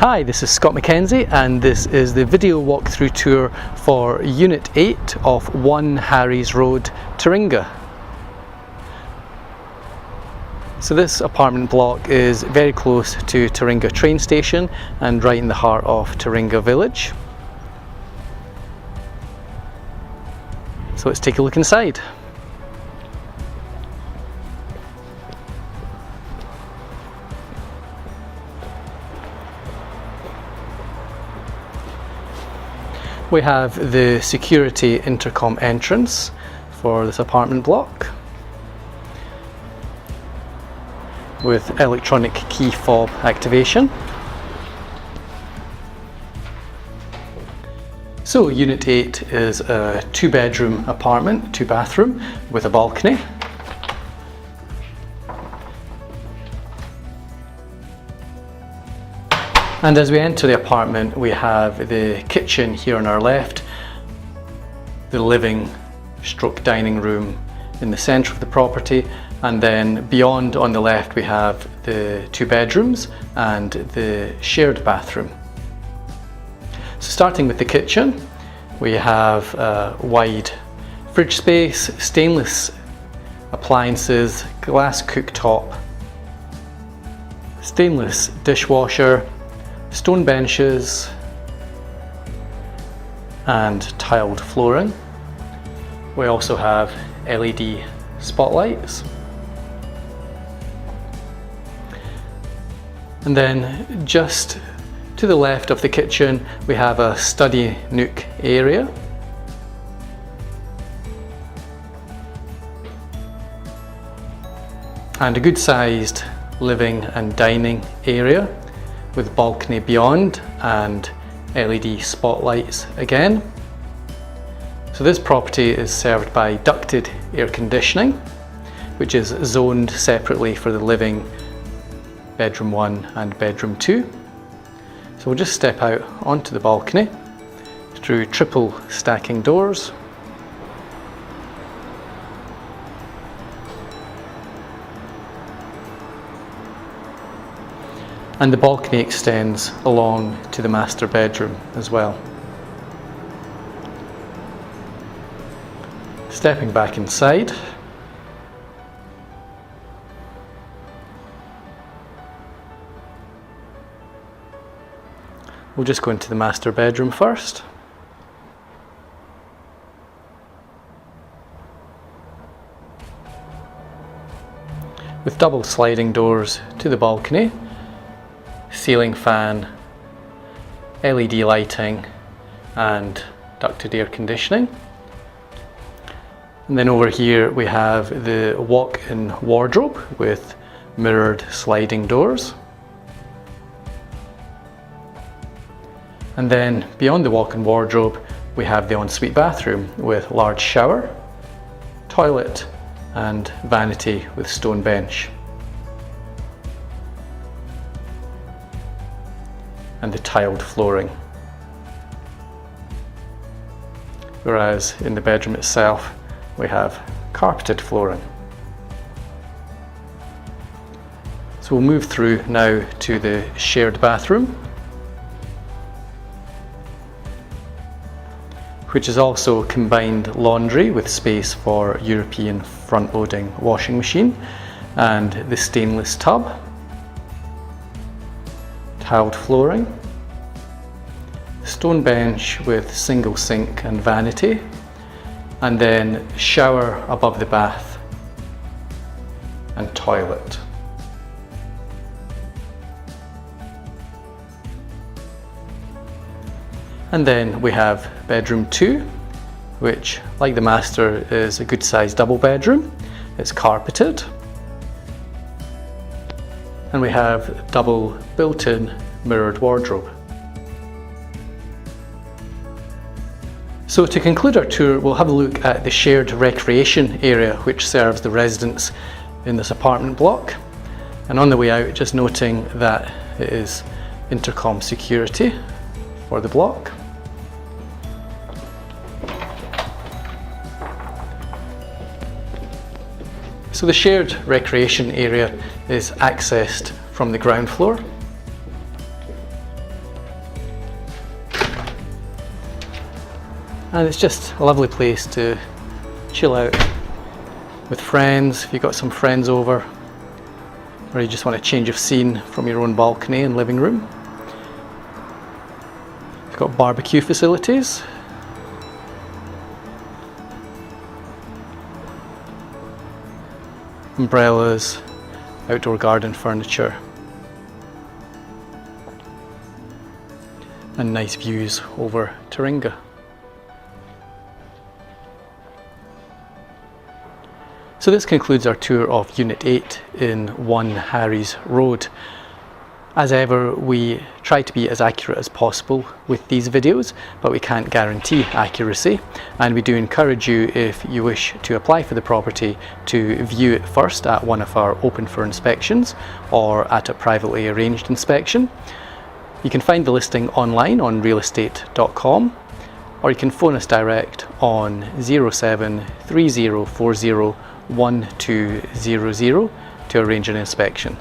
Hi, this is Scott McKenzie and this is the video walkthrough tour for Unit 8 of 1 Harries Road, Taringa. So this apartment block is very close to Taringa train station and right in the heart of Taringa village. So let's take a look inside. We have the security intercom entrance for this apartment block with electronic key fob activation. So Unit 8 is a 2-bedroom apartment, 2-bathroom with a balcony. And as we enter the apartment, we have the kitchen here on our left, the living stroke dining room in the centre of the property, and then beyond on the left we have the 2 bedrooms and the shared bathroom. So starting with the kitchen, we have a wide fridge space, stainless appliances, glass cooktop, stainless dishwasher, stone benches and tiled flooring. We also have LED spotlights. And then just to the left of the kitchen we have a study nook area. And a good sized living and dining area with balcony beyond and LED spotlights again. So this property is served by ducted air conditioning, which is zoned separately for the living, bedroom 1 and bedroom 2. So we'll just step out onto the balcony through triple stacking doors. And the balcony extends along to the master bedroom as well. Stepping back inside, we'll just go into the master bedroom first. With double sliding doors to the balcony, ceiling fan, LED lighting and ducted air conditioning. And then over here we have the walk-in wardrobe with mirrored sliding doors. And then beyond the walk-in wardrobe we have the ensuite bathroom with large shower, toilet and vanity with stone bench. And the tiled flooring. Whereas in the bedroom itself we have carpeted flooring. So we'll move through now to the shared bathroom, which is also combined laundry with space for European front-loading washing machine and the stainless tub. Tiled flooring, stone bench with single sink and vanity, and then shower above the bath and toilet. And then we have bedroom 2, which, like the master, is a good sized double bedroom. It's carpeted. And we have double built-in mirrored wardrobe. So to conclude our tour, we'll have a look at the shared recreation area which serves the residents in this apartment block. And on the way out, just noting that it is intercom security for the block. So the shared recreation area is accessed from the ground floor. and it's just a lovely place to chill out with friends if you've got some friends over, or you just want a change of scene from your own balcony and living room. You've got barbecue facilities, umbrellas, outdoor garden furniture, and nice views over Taringa. So this concludes our tour of Unit 8 in 1 Harry's Road. As ever, we try to be as accurate as possible with these videos, but we can't guarantee accuracy, and we do encourage you, if you wish to apply for the property, to view it first at one of our open for inspections or at a privately arranged inspection. You can find the listing online on realestate.com, or you can phone us direct on 07 3040 1200 to arrange an inspection.